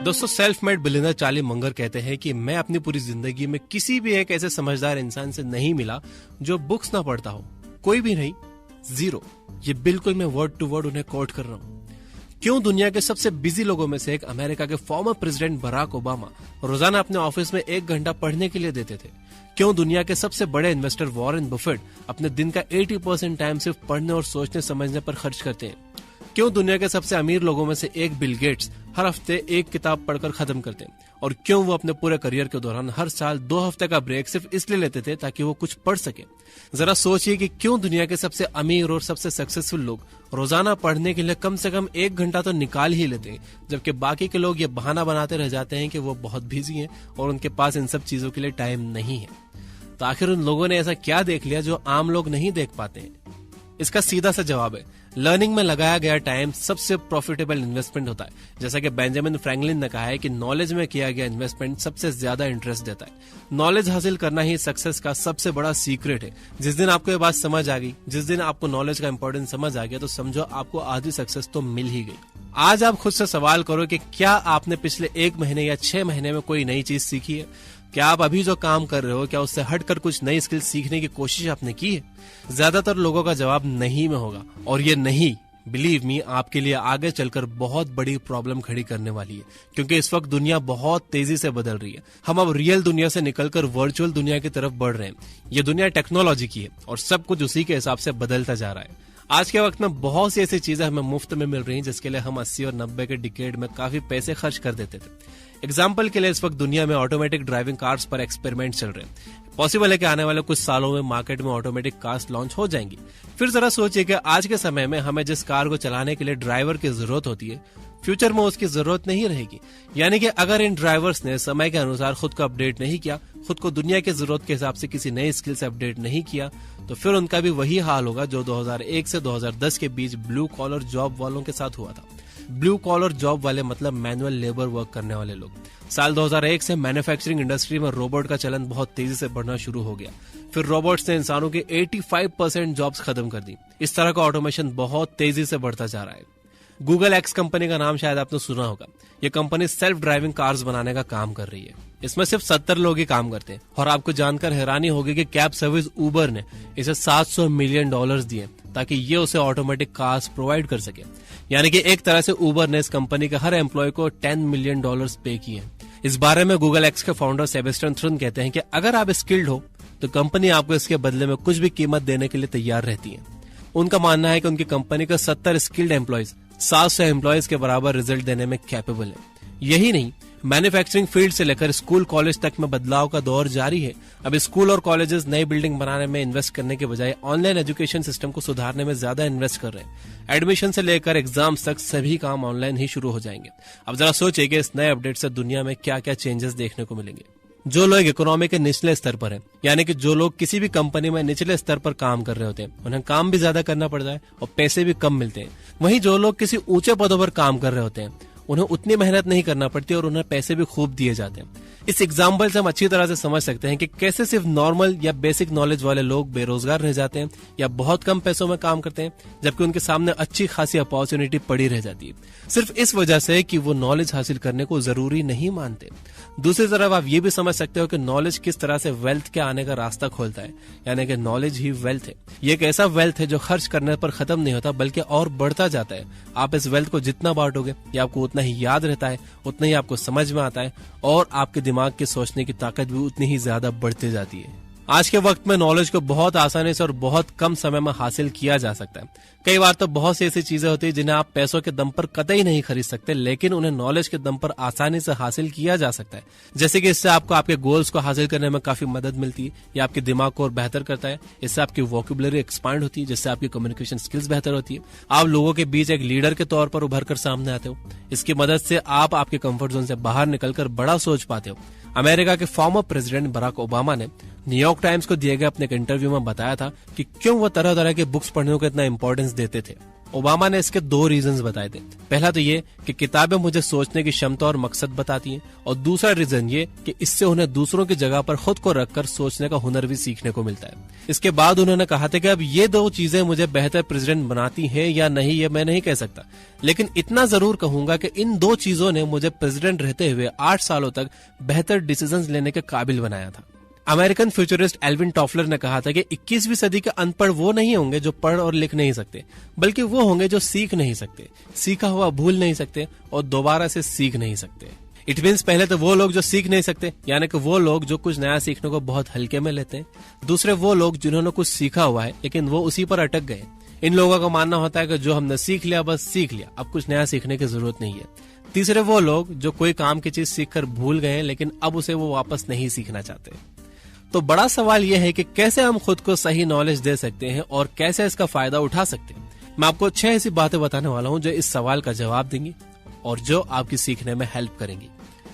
दोस्तों, self made billionaire Charlie Munger कहते हैं कि मैं अपनी पूरी जिंदगी में किसी भी एक ऐसे समझदार इंसान से नहीं मिला जो बुक्स ना पढ़ता हो। कोई भी नहीं, जीरो। ये बिल्कुल मैं वर्ड टू वर्ड उन्हें कोट कर रहा हूं। क्यों दुनिया के सबसे बिजी लोगों में से एक अमेरिका के फॉर्मर प्रेसिडेंट बराक ओबामा रोजाना अपने ऑफिस में 1 घंटा पढ़ने के लिए देते थे? क्यों दुनिया के सबसे बड़े इन्वेस्टर वॉरेन बफेट अपने दिन का 80% टाइम सिर्फ पढ़ने और सोचने समझने पर खर्च करते हैं? क्यों दुनिया के सबसे अमीर लोगों में से एक बिल गेट्स हर हफ्ते 1 किताब पढ़कर खत्म करते हैं? और क्यों वो अपने पूरे करियर के दौरान हर साल 2 हफ्ते का ब्रेक सिर्फ इसलिए लेते थे ताकि वो कुछ पढ़ सके? जरा सोचिए कि क्यों दुनिया के सबसे अमीर और सबसे सक्सेसफुल लोग रोजाना पढ़ने के लिए कम से कम 1 घंटा तो निकाल ही लेते हैं, जबकि बाकी के लोग ये बहाना बनाते रह जाते हैं कि वो बहुत बिजी हैं और उनके पास इन सब चीजों के लिए टाइम नहीं है। तो आखिर उन लोगों ने ऐसा क्या देख लिया जो आम लोग नहीं देख पाते हैं? इसका सीधा सा जवाब है, लर्निंग में लगाया गया टाइम सबसे प्रॉफिटेबल इन्वेस्टमेंट होता है। जैसा कि बेंजामिन फ्रैंकलिन ने कहा है कि नॉलेज में किया गया इन्वेस्टमेंट सबसे ज्यादा इंटरेस्ट देता है। नॉलेज हासिल करना ही सक्सेस का सबसे बड़ा सीक्रेट है। जिस दिन आपको ये बात समझ आ गई, जिस दिन आपको नॉलेज का इंपॉर्टेंस समझ आ गया, तो समझो आपको आधी सक्सेस तो मिल ही गई। आज आप खुद से सवाल करो कि क्या आपने पिछले 1 महीने या 6 महीने में कोई नई चीज सीखी है? क्या आप अभी जो काम कर रहे हो, क्या उससे हटकर कुछ नई स्किल सीखने की कोशिश आपने की है? ज्यादातर लोगों का जवाब नहीं में होगा, और ये नहीं, बिलीव मी, आपके लिए आगे चलकर बहुत बड़ी प्रॉब्लम खड़ी करने वाली है। क्योंकि इस वक्त दुनिया बहुत तेजी से बदल रही है। हम अब रियल दुनिया से निकलकर वर्चुअल दुनिया की तरफ बढ़ रहे हैं। ये दुनिया टेक्नोलॉजी की है और सब कुछ उसी के हिसाब से बदलता जा रहा है। आज के वक्त में बहुत सी ऐसी चीजें हमें मुफ्त में मिल रही हैं जिसके लिए हम 80 और 90 के डिकेड में काफी पैसे खर्च कर देते थे। एग्जाम्पल के लिए इस वक्त दुनिया में ऑटोमेटिक ड्राइविंग कार्स पर एक्सपेरिमेंट चल रहे हैं। पॉसिबल है कि आने वाले कुछ सालों में मार्केट में ऑटोमेटिक कार्स लॉन्च हो जाएंगी। फिर जरा सोचिए कि आज के समय में हमें जिस कार को चलाने के लिए ड्राइवर की जरूरत होती है, फ्यूचर में उसकी जरूरत नहीं रहेगी। यानी कि अगर इन ड्राइवर्स ने समय के अनुसार खुद को अपडेट नहीं किया, खुद को दुनिया की जरूरत के हिसाब से किसी नई स्किल से अपडेट नहीं किया, तो फिर उनका भी वही हाल होगा जो 2001 से 2010 के बीच ब्लू कॉलर जॉब वालों के साथ हुआ था। ब्लू कॉलर जॉब वाले मतलब मैनुअल लेबर वर्क करने वाले लोग। साल 2001 से मैन्युफैक्चरिंग इंडस्ट्री में रोबोट का चलन बहुत तेजी से बढ़ना शुरू हो गया। फिर रोबोट्स ने इंसानों के 85% जॉब्स खत्म कर दी। इस तरह का ऑटोमेशन बहुत तेजी से बढ़ता जा रहा है। गूगल एक्स कंपनी का नाम शायद आपने सुना होगा। ये कंपनी सेल्फ ड्राइविंग कार्स बनाने का काम कर रही है। इसमें सिर्फ 70 लोग ही काम करते हैं। और आपको जानकर हैरानी होगी कि कैब सर्विस उबर ने इसे $700 मिलियन दिए ताकि ये उसे ऑटोमेटिक कार्स प्रोवाइड कर सके। यानी कि एक तरह से उबर ने इस कंपनी के हर एम्प्लॉय को $10 मिलियन पे किए। इस बारे में गूगल एक्स के फाउंडर सेबेस्टियन थ्रुन कहते हैं कि अगर आप स्किल्ड हो तो कंपनी आपको इसके बदले में कुछ भी कीमत देने के लिए तैयार रहती है। उनका मानना है कि उनकी कंपनी का 70 स्किल्ड एम्प्लॉयज 700 एम्प्लॉयज के बराबर रिजल्ट देने में कैपेबल है। यही नहीं, मैन्युफैक्चरिंग फील्ड से लेकर स्कूल कॉलेज तक में बदलाव का दौर जारी है। अब स्कूल और कॉलेजेस नई बिल्डिंग बनाने में इन्वेस्ट करने के बजाय ऑनलाइन एजुकेशन सिस्टम को सुधारने में ज्यादा इन्वेस्ट कर रहे हैं। एडमिशन से लेकर एग्जाम्स तक सभी काम ऑनलाइन ही शुरू हो जाएंगे। अब जरा सोचिए कि इस नए अपडेट से दुनिया में क्या क्या चेंजेस देखने को मिलेंगे। जो लोग इकोनॉमी के निचले स्तर पर हैं, यानी कि जो लोग किसी भी कंपनी में निचले स्तर पर काम कर रहे होते हैं, उन्हें काम भी ज्यादा करना पड़ता है और पैसे भी कम मिलते हैं। वहीं जो लोग किसी ऊंचे पदों पर काम कर रहे होते हैं, उन्हें उतनी मेहनत नहीं करना पड़ती और उन्हें पैसे भी खूब दिए जाते हैं। इस एग्जाम्पल से हम अच्छी तरह से समझ सकते हैं कि कैसे सिर्फ नॉर्मल या बेसिक नॉलेज वाले लोग बेरोजगार रह जाते हैं या बहुत कम पैसों में काम करते हैं, जबकि उनके सामने अच्छी खासी अपॉर्चुनिटी पड़ी रह जाती है, सिर्फ इस वजह से कि वो नॉलेज हासिल करने को जरूरी नहीं मानते। दूसरी तरफ आप ये भी समझ सकते हो कि नॉलेज किस तरह से वेल्थ के आने का रास्ता खोलता है। यानी कि नॉलेज ही वेल्थ है। ये एक ऐसा वेल्थ है जो खर्च करने पर खत्म नहीं होता बल्कि और बढ़ता जाता है। आप इस वेल्थ को जितना बांटोगे, ये आपको उतना ही याद रहता है, उतना ही आपको समझ में आता है और आपके दिमाग के सोचने की ताकत भी उतनी ही ज्यादा बढ़ती जाती है। आज के वक्त में नॉलेज को बहुत आसानी से और बहुत कम समय में हासिल किया जा सकता है। कई बार तो बहुत सी ऐसी चीजें होती है जिन्हें आप पैसों के दम पर कतई नहीं खरीद सकते, लेकिन उन्हें नॉलेज के दम पर आसानी से हासिल किया जा सकता है। जैसे कि इससे आपको आपके गोल्स को हासिल करने में काफी मदद मिलती है, ये आपके दिमाग को और बेहतर करता है। इससे आपकी वोकैबुलरी एक्सपांड होती है, जिससे आपकी कम्युनिकेशन स्किल्स बेहतर होती है। आप लोगों के बीच एक लीडर के तौर पर उभर कर सामने आते हो। इसकी मदद से आप आपके कंफर्ट जोन से बाहर निकलकर बड़ा सोच पाते हो। अमेरिका के फॉर्मर प्रेसिडेंट बराक ओबामा ने न्यूयॉर्क टाइम्स को दिए गए अपने एक इंटरव्यू में बताया था कि क्यों वो तरह तरह के बुक्स पढ़ने को इतना इंपॉर्टेंस देते थे। ओबामा ने इसके 2 रीजंस बताए थे। पहला तो ये कि किताबें मुझे सोचने की क्षमता और मकसद बताती हैं, और दूसरा रीजन ये कि इससे उन्हें दूसरों की जगह पर खुद को रखकर सोचने का हुनर भी सीखने को मिलता है। इसके बाद उन्होंने कहा था कि अब ये 2 चीजें मुझे बेहतर प्रेसिडेंट बनाती हैं या नहीं, ये मैं नहीं कह सकता, लेकिन इतना जरूर कहूंगा कि इन 2 चीजों ने मुझे प्रेसिडेंट रहते हुए 8 सालों तक बेहतर डिसीजंस लेने के काबिल बनाया था। अमेरिकन फ्यूचरिस्ट एल्विन टॉफलर ने कहा था कि 21वीं सदी के अनपढ़ वो नहीं होंगे जो पढ़ और लिख नहीं सकते, बल्कि वो होंगे जो सीख नहीं सकते, सीखा हुआ भूल नहीं सकते और दोबारा से सीख नहीं सकते। इट मीन्स पहले तो वो लोग जो सीख नहीं सकते, यानी कि वो लोग जो कुछ नया सीखने को बहुत हल्के में लेते हैं। दूसरे वो लोग जिन्होंने कुछ सीखा हुआ है लेकिन वो उसी पर अटक गए। इन लोगों का मानना होता है कि जो हमने सीख लिया बस सीख लिया, अब कुछ नया सीखने की जरूरत नहीं है। तीसरे वो लोग जो कोई काम की चीज सीखकर भूल गए लेकिन अब उसे वो वापस नहीं सीखना चाहते। तो बड़ा सवाल यह है कि कैसे हम खुद को सही नॉलेज दे सकते हैं और कैसे इसका फायदा उठा सकते हैं। मैं आपको 6 ऐसी बातें बताने वाला हूं जो इस सवाल का जवाब देंगी और जो आपकी सीखने में हेल्प करेंगी।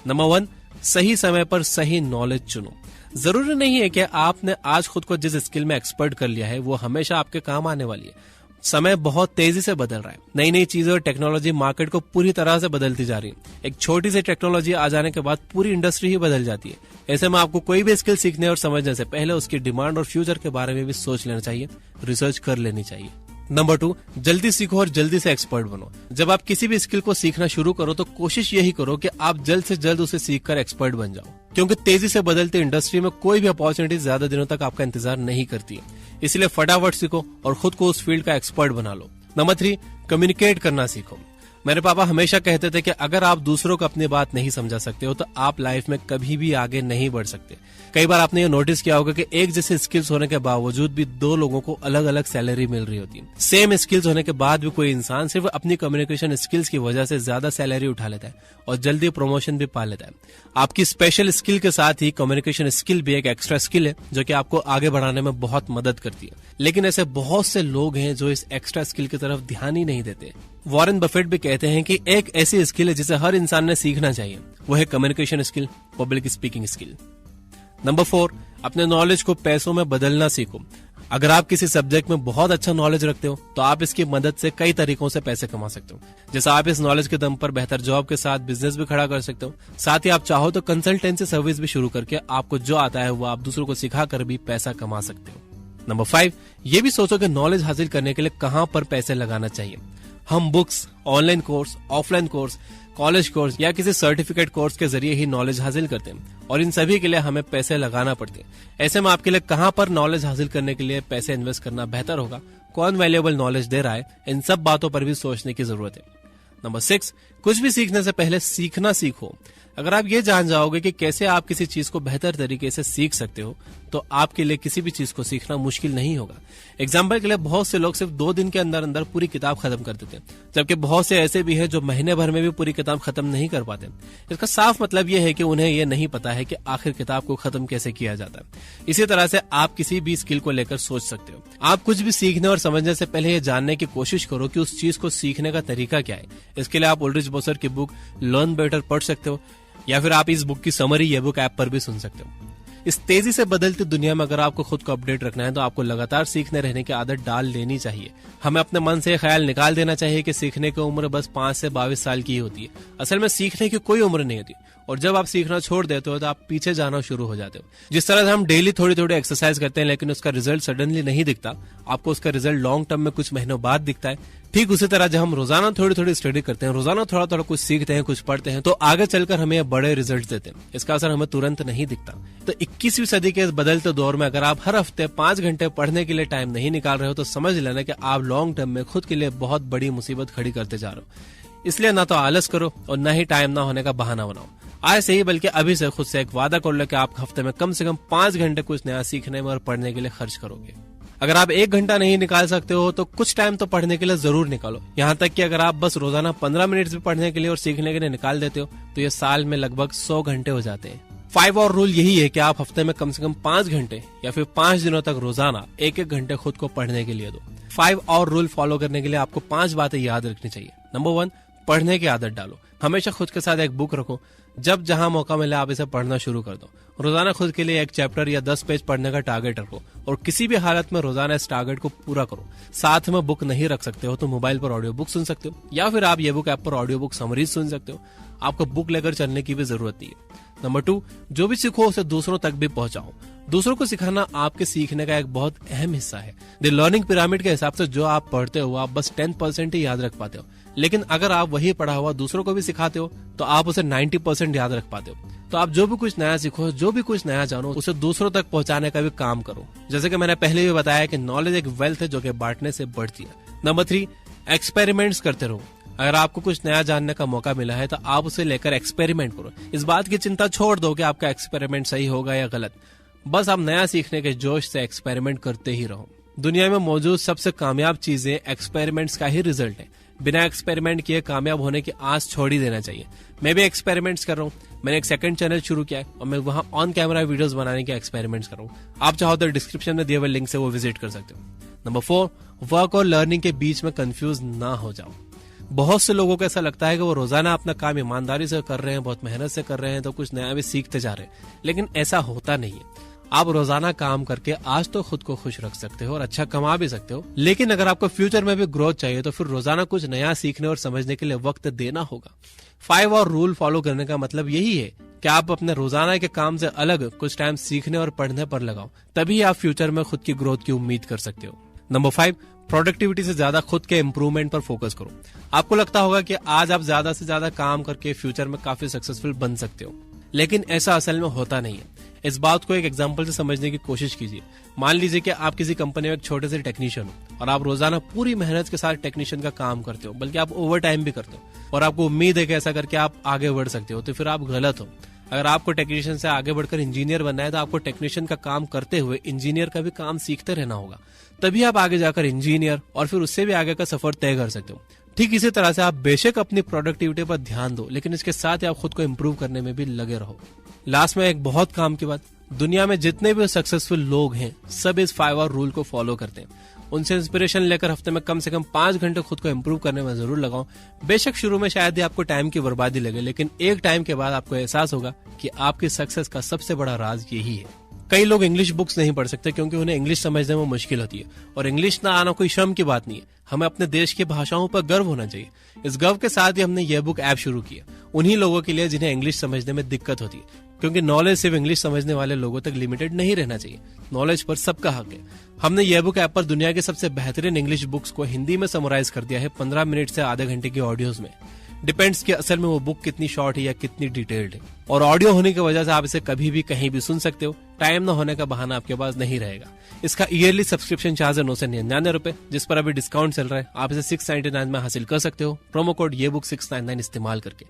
नंबर 1, सही समय पर सही नॉलेज चुनो। जरूरी नहीं है कि आपने आज खुद को जिस स्किल में एक्सपर्ट कर लिया है वो हमेशा आपके काम आने वाली है। समय बहुत तेजी से बदल रहा है, नई नई चीजें और टेक्नोलॉजी मार्केट को पूरी तरह से बदलती जा रही है। एक छोटी सी टेक्नोलॉजी आ जाने के बाद पूरी इंडस्ट्री ही बदल जाती है। ऐसे में आपको कोई भी स्किल सीखने और समझने से पहले उसकी डिमांड और फ्यूचर के बारे में भी सोच लेना चाहिए, रिसर्च कर लेनी चाहिए। नंबर 2, जल्दी सीखो और जल्दी से एक्सपर्ट बनो। जब आप किसी भी स्किल को सीखना शुरू करो तो कोशिश यही करो कि आप जल्द से जल्द उसे सीखकर एक्सपर्ट बन जाओ, क्योंकि तेजी से बदलती इंडस्ट्री में कोई भी अपॉर्चुनिटी ज्यादा दिनों तक आपका इंतजार नहीं करती है। इसलिए फटाफट सीखो और खुद को उस फील्ड का एक्सपर्ट बना लो। नंबर 3, कम्युनिकेट करना सीखो। मेरे पापा हमेशा कहते थे कि अगर आप दूसरों को अपनी बात नहीं समझा सकते हो तो आप लाइफ में कभी भी आगे नहीं बढ़ सकते। कई बार आपने ये नोटिस किया होगा कि एक जैसे स्किल्स होने के बावजूद भी 2 लोगों को अलग अलग सैलरी मिल रही होती है। सेम स्किल्स होने के बाद भी कोई इंसान सिर्फ अपनी कम्युनिकेशन स्किल्स की वजह से ज्यादा सैलरी उठा लेता है और जल्दी प्रमोशन भी पा लेता है। आपकी स्पेशल स्किल के साथ ही कम्युनिकेशन स्किल भी एक एक्स्ट्रा स्किल है जो कि आपको आगे बढ़ाने में बहुत मदद करती है। लेकिन ऐसे बहुत से लोग हैं जो इस एक्स्ट्रा स्किल की तरफ ध्यान ही नहीं देते। वॉरेन बफेट भी कहते हैं कि एक ऐसी स्किल है जिसे हर इंसान ने सीखना चाहिए, वो है communication skill, public speaking skill. Number 4, अपने नॉलेज को पैसों में बदलना सीखो। अगर आप किसी सब्जेक्ट में बहुत अच्छा नॉलेज रखते हो तो आप इसकी मदद से कई तरीकों से पैसे कमा सकते हो। जैसे आप इस नॉलेज के दम पर बेहतर जॉब के साथ बिजनेस भी खड़ा कर सकते हो। साथ ही आप चाहो तो कंसल्टेंसी सर्विस भी शुरू करके आपको जो आता है वो आप दूसरों को सिखाकर भी पैसा कमा सकते हो। नंबर 5, ये भी सोचो कि नॉलेज हासिल करने के लिए कहां पर पैसे लगाना चाहिए। हम books, online course, offline course, college course या किसी सर्टिफिकेट कोर्स के जरिए ही नॉलेज हासिल करते हैं और इन सभी के लिए हमें पैसे लगाना पड़ते हैं। ऐसे में आपके लिए कहां पर नॉलेज हासिल करने के लिए पैसे इन्वेस्ट करना बेहतर होगा, कौन वैल्यूएबल नॉलेज दे रहा है, इन सब बातों पर भी सोचने की जरूरत है। नंबर 6, कुछ भी सीखने से पहले सीखना सीखो। अगर आप ये जान जाओगे कि कैसे आप किसी चीज को बेहतर तरीके से सीख सकते हो तो आपके लिए किसी भी चीज को सीखना मुश्किल नहीं होगा। एग्जाम्पल के लिए बहुत से लोग सिर्फ 2 दिन के अंदर अंदर पूरी किताब खत्म कर देते हैं, जबकि बहुत से ऐसे भी हैं जो महीने भर में भी पूरी किताब खत्म नहीं कर पाते। इसका साफ मतलब यह है कि उन्हें यह नहीं पता है कि आखिर किताब को खत्म कैसे किया जाता है। इसी तरह से आप किसी भी स्किल को लेकर सोच सकते हो। आप कुछ भी सीखने और समझने से पहले यह जानने की कोशिश करो कि उस चीज को सीखने का तरीका क्या है। इसके लिए आप उल्ड्रिच बॉसर की बुक लर्न बेटर पढ़ सकते हो या फिर आप इस बुक की समरी ये बुक ऐप पर भी सुन सकते हो। इस तेजी से बदलती दुनिया में अगर आपको खुद को अपडेट रखना है तो आपको लगातार सीखने रहने की आदत डाल लेनी चाहिए। हमें अपने मन से ख्याल निकाल देना चाहिए कि सीखने की उम्र बस 5 से 22 साल की ही होती है। असल में सीखने की कोई उम्र नहीं होती और जब आप सीखना छोड़ देते हो तो आप पीछे जाना शुरू हो जाते हो। जिस तरह से हम डेली थोड़ी थोड़ी एक्सरसाइज करते हैं लेकिन उसका रिजल्ट सडनली नहीं दिखता, आपको उसका रिजल्ट लॉन्ग टर्म में कुछ महीनों बाद दिखता है। ठीक उसी तरह जब हम रोजाना थोड़ी थोड़ी स्टडी करते हैं, रोजाना थोड़ा थोड़ा कुछ सीखते हैं, कुछ पढ़ते हैं, तो आगे चलकर हमें बड़े रिजल्ट देते हैं। इसका असर हमें तुरंत नहीं दिखता। तो 21वीं सदी के इस बदलते दौर में अगर आप हर हफ्ते 5 घंटे पढ़ने के लिए टाइम नहीं निकाल रहे हो तो समझ लेना कि आप लॉन्ग टर्म में खुद के लिए बहुत बड़ी मुसीबत खड़ी करते जा रहे हो। इसलिए ना तो आलस करो और न ही टाइम ना होने का बहाना बनाओ। आज से ही बल्कि अभी से खुद से एक वादा कर लो कि आप हफ्ते में कम से कम 5 घंटे कुछ नया सीखने में और पढ़ने के लिए खर्च करोगे। अगर आप 1 घंटा नहीं निकाल सकते हो तो कुछ टाइम तो पढ़ने के लिए जरूर निकालो। यहाँ तक कि अगर आप बस रोजाना 15 मिनट भी पढ़ने के लिए और सीखने के लिए निकाल देते हो तो ये साल में लगभग 100 घंटे हो जाते हैं। 5 और रूल यही है कि आप हफ्ते में कम से कम 5 घंटे या फिर 5 दिनों तक रोजाना 1-1 घंटे खुद को पढ़ने के लिए दो। 5 और रूल फॉलो करने के लिए आपको 5 बातें याद रखनी चाहिए। नंबर 1, पढ़ने की आदत डालो। हमेशा खुद के साथ एक बुक रखो जब जहां मौका मिले आप इसे पढ़ना शुरू कर दो। रोजाना खुद के लिए 1 चैप्टर या 10 पेज पढ़ने का टारगेट रखो और किसी भी हालत में रोजाना इस टारगेट को पूरा करो। साथ में बुक नहीं रख सकते हो तो मोबाइल पर ऑडियो बुक सुन सकते हो या फिर आप ये बुक ऐप पर ऑडियो बुक समरीज सुन सकते हो। आपको बुक लेकर चलने की भी जरूरत नहीं है। नंबर 2, जो भी सीखो उसे दूसरों तक भी पहुंचाओ। दूसरों को सिखाना आपके सीखने का एक बहुत अहम हिस्सा है। द लर्निंग पिरामिड के हिसाब से जो आप पढ़ते हो आप बस 10% ही याद रख पाते हो, लेकिन अगर आप वही पढ़ा हुआ दूसरों को भी सिखाते हो तो आप उसे 90% याद रख पाते हो। तो आप जो भी कुछ नया सीखो, जो भी कुछ नया जानो, उसे दूसरों तक पहुंचाने का भी काम करो। जैसे कि मैंने पहले भी बताया कि नॉलेज एक वेल्थ है जो कि बांटने से बढ़ती है। नंबर 3, एक्सपेरिमेंट्स करते रहो। अगर आपको कुछ नया जानने का मौका मिला है तो आप उसे लेकर एक्सपेरिमेंट करो। इस बात की चिंता छोड़ दो कि आपका एक्सपेरिमेंट सही होगा या गलत। बस आप नया सीखने के जोश से एक्सपेरिमेंट करते ही रहो। दुनिया में मौजूद सबसे कामयाब चीजें एक्सपेरिमेंट्स का ही रिजल्ट है। बिना एक्सपेरिमेंट किए कामयाब होने की आस छोड़ ही देना चाहिए। मैं भी एक्सपेरिमेंट्स कर रहा हूँ। मैंने एक सेकंड चैनल शुरू किया है और मैं वहां ऑन कैमरा वीडियोस बनाने के एक्सपेरिमेंट्स कर रहा हूँ। आप चाहो तो डिस्क्रिप्शन में दिए हुए लिंक से वो विजिट कर सकते हो। नंबर 4, वर्क और लर्निंग के बीच में कंफ्यूज ना हो जाओ। बहुत से लोगों को ऐसा लगता है कि वो रोजाना अपना काम ईमानदारी से कर रहे हैं, बहुत मेहनत से कर रहे हैं, तो कुछ नया भी सीखते जा रहे हैं, लेकिन ऐसा होता नहीं है। आप रोजाना काम करके आज तो खुद को खुश रख सकते हो और अच्छा कमा भी सकते हो, लेकिन अगर आपको फ्यूचर में भी ग्रोथ चाहिए तो फिर रोजाना कुछ नया सीखने और समझने के लिए वक्त देना होगा। 5 और रूल फॉलो करने का मतलब यही है कि आप अपने रोजाना के काम से अलग कुछ टाइम सीखने और पढ़ने पर लगाओ, तभी आप फ्यूचर में खुद की ग्रोथ की उम्मीद कर सकते हो। नंबर 5, प्रोडक्टिविटी से ज्यादा खुद के इंप्रूवमेंट पर फोकस करो। आपको लगता होगा कि आज आप ज्यादा से ज्यादा काम करके फ्यूचर में काफी सक्सेसफुल बन सकते हो, लेकिन ऐसा असल में होता नहीं है। इस बात को एक एग्जांपल से समझने की कोशिश कीजिए। मान लीजिए कि आप किसी कंपनी में एक छोटे से टेक्नीशियन हो और आप रोजाना पूरी मेहनत के साथ टेक्नीशियन का काम करते हो, बल्कि आप ओवर टाइम भी करते हो और आपको उम्मीद है कि ऐसा करके आप आगे बढ़ सकते हो, तो फिर आप गलत हो। अगर आपको टेक्नीशियन से आगे बढ़कर इंजीनियर बनना है तो आपको टेक्नीशियन का काम करते हुए इंजीनियर का भी काम सीखते रहना होगा, तभी आप आगे जाकर इंजीनियर और फिर उससे भी आगे का सफर तय कर सकते हो। ठीक इसी तरह से आप बेशक अपनी प्रोडक्टिविटी पर ध्यान दो, लेकिन इसके साथ ही आप खुद को इम्प्रूव करने में भी लगे रहो। लास्ट में एक बहुत काम की बात, दुनिया में जितने भी सक्सेसफुल लोग हैं सब इस 5 और रूल को फॉलो करते हैं। उनसे इंस्पिरेशन लेकर हफ्ते में कम से कम 5 घंटे खुद को इम्प्रूव करने में जरूर लगाओ। बेशक शुरू में शायद ही आपको टाइम की बर्बादी लगे, लेकिन एक टाइम के बाद आपको एहसास होगा कि आपकी सक्सेस का सबसे बड़ा राज यही है। कई लोग इंग्लिश बुक्स नहीं पढ़ सकते क्योंकि उन्हें इंग्लिश समझने में मुश्किल होती है, और इंग्लिश ना आना कोई शर्म की बात नहीं है। हमें अपने देश की भाषाओं पर गर्व होना चाहिए। इस गर्व के साथ ही हमने यह बुक ऐप शुरू किया उन्हीं लोगों के लिए जिन्हें इंग्लिश समझने में दिक्कत होती है, क्योंकि नॉलेज सिर्फ इंग्लिश समझने वाले लोगों तक लिमिटेड नहीं रहना चाहिए। नॉलेज पर सबका हक है। हमने यह बुक ऐप पर दुनिया के सबसे बेहतरीन इंग्लिश बुक्स को हिंदी में समराइज कर दिया है 15 मिनट से आधे घंटे की ऑडियोज में। डिपेंड्स कि असल में वो बुक कितनी शॉर्ट है या कितनी डिटेल्ड है, और ऑडियो होने की वजह से आप इसे कभी भी कहीं भी सुन सकते हो। टाइम न होने का बहाना आपके पास नहीं रहेगा। इसका ईयरली सब्सक्रिप्शन चार्ज है 999 रुपए, जिस पर अभी डिस्काउंट चल रहा है। आप इसे 699 में हासिल कर सकते हो प्रोमो कोड ये बुक 699 इस्तेमाल करके।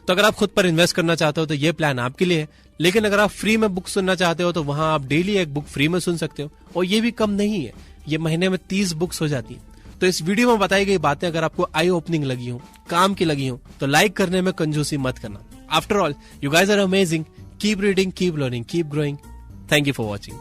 तो अगर आप खुद पर इन्वेस्ट करना चाहते हो तो ये प्लान आपके लिए है, लेकिन अगर आप फ्री में बुक सुनना चाहते हो तो वहां आप डेली एक बुक फ्री में सुन सकते हो, और ये भी कम नहीं है, ये महीने में 30 बुक्स हो जाती है। तो इस वीडियो में बताई गई बातें अगर आपको आई ओपनिंग लगी हो, काम की लगी हो, तो लाइक करने में कंजूसी मत करना। After all, you guys are amazing. Keep reading, keep learning, keep growing. Thank you for watching.